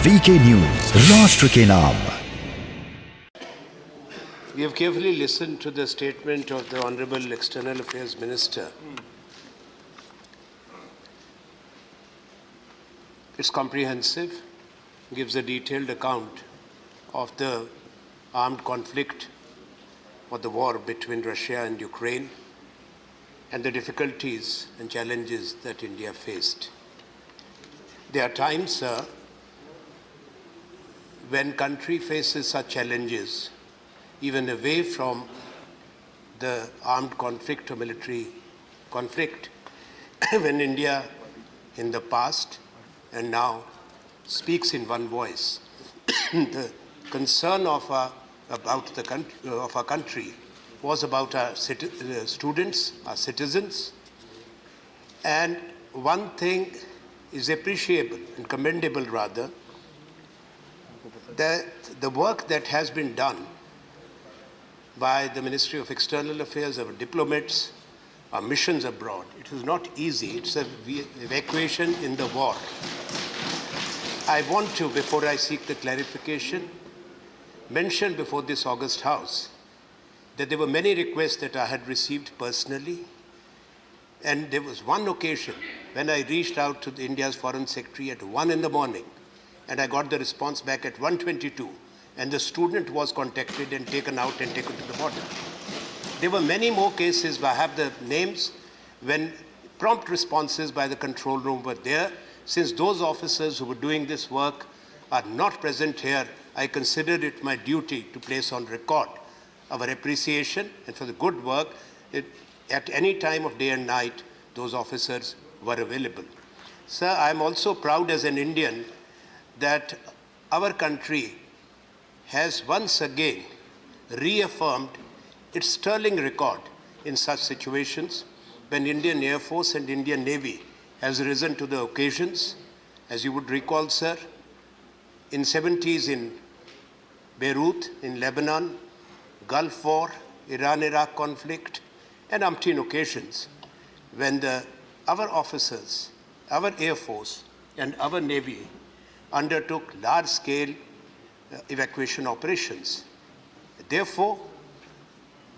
VK news, राष्ट्र के नाम। We have carefully listened to the statement of the Honorable External Affairs Minister. It's comprehensive, gives a detailed account of the armed conflict or the war between Russia and Ukraine and the difficulties and challenges that India faced. There are times, sir, when country faces such challenges, even away from the armed conflict or military conflict, when India in the past and now speaks in one voice, the concern of our country was about our students, our citizens, and one thing is appreciable and commendable rather, that the work that has been done by the Ministry of External Affairs, our diplomats, our missions abroad. It is not easy. It's an evacuation in the war. I want to, before I seek the clarification, mention before this August House that there were many requests that I had received personally, and there was one occasion when I reached out to India's Foreign Secretary at 1 in the morning, and I got the response back at 1:22, and the student was contacted and taken out and taken to the border. There were many more cases, I have the names, when prompt responses by the control room were there. Since those officers who were doing this work are not present here, I considered it my duty to place on record our appreciation and for the good work. At any time of day and night, those officers were available. Sir, I am also proud as an Indian that our country has once again reaffirmed its sterling record in such situations when Indian Air Force and Indian Navy has risen to the occasions. As you would recall, sir, in 70s in Beirut, in Lebanon, Gulf War, Iran-Iraq conflict, and umpteen occasions when our officers, our Air Force and our Navy undertook large-scale evacuation operations. Therefore,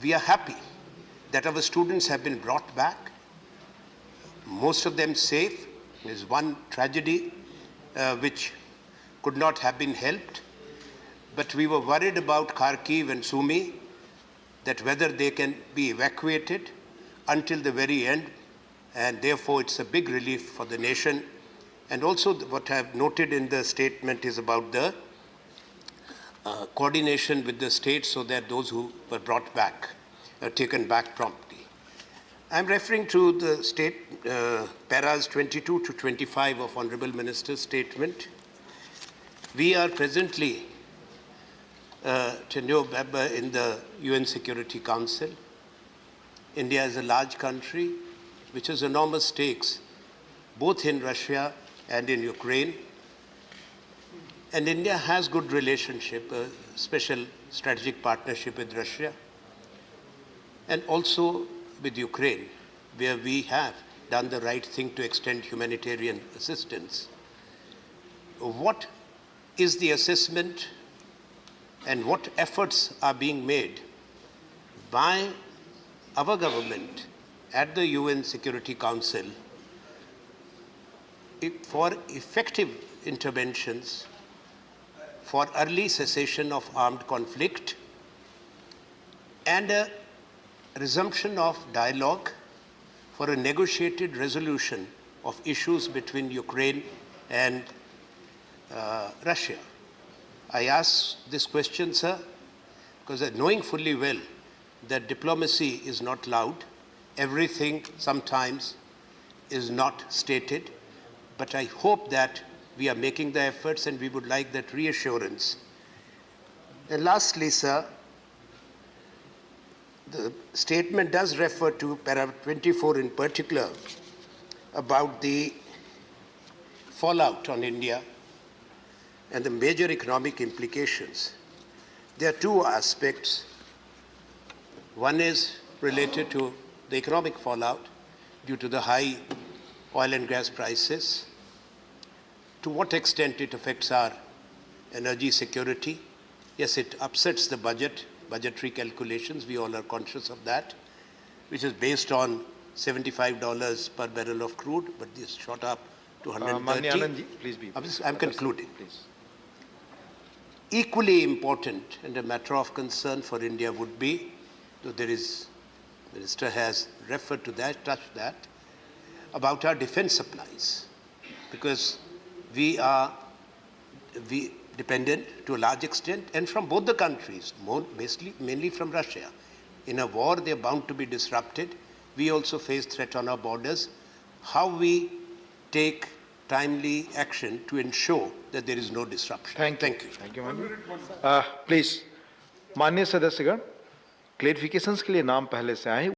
we are happy that our students have been brought back, most of them safe. There is one tragedy which could not have been helped, but we were worried about Kharkiv and Sumy, that whether they can be evacuated until the very end, and therefore it's a big relief for the nation. And also what I have noted in the statement is about the coordination with the states so that those who were brought back are taken back promptly. I'm referring to the state paras 22 to 25 of Honorable Minister's statement. We are presently tenure member in the UN Security Council. India is a large country which has enormous stakes both in Russia and in Ukraine. And India has good relationship, a special strategic partnership with Russia, and also with Ukraine, where we have done the right thing to extend humanitarian assistance. What is the assessment and what efforts are being made by our government at the UN Security Council for effective interventions for early cessation of armed conflict and a resumption of dialogue for a negotiated resolution of issues between Ukraine and Russia? I ask this question, sir, because knowing fully well that diplomacy is not loud, everything sometimes is not stated, but I hope that we are making the efforts and we would like that reassurance. And lastly, sir, the statement does refer to para 24 in particular about the fallout on India and the major economic implications. There are two aspects. One is related to the economic fallout due to the high oil and gas prices, to what extent it affects our energy security. Yes, it upsets the budgetary calculations. We all are conscious of that, which is based on $75 per barrel of crude, but this shot up to 130. Anand ji, please be. I'm concluding. Please. Equally important and a matter of concern for India would be, though the Minister has referred to that, touched that, about our defense supplies, because we are dependent to a large extent, and from both the countries, mainly from Russia. In a war, they are bound to be disrupted. We also face threat on our borders. How we take timely action to ensure that there is no disruption. Thank you. Thank you. Thank you, ma'am. Please, माननीय सदस्यगण, क्लेरिफिकेशंस के लिए नाम पहले से आए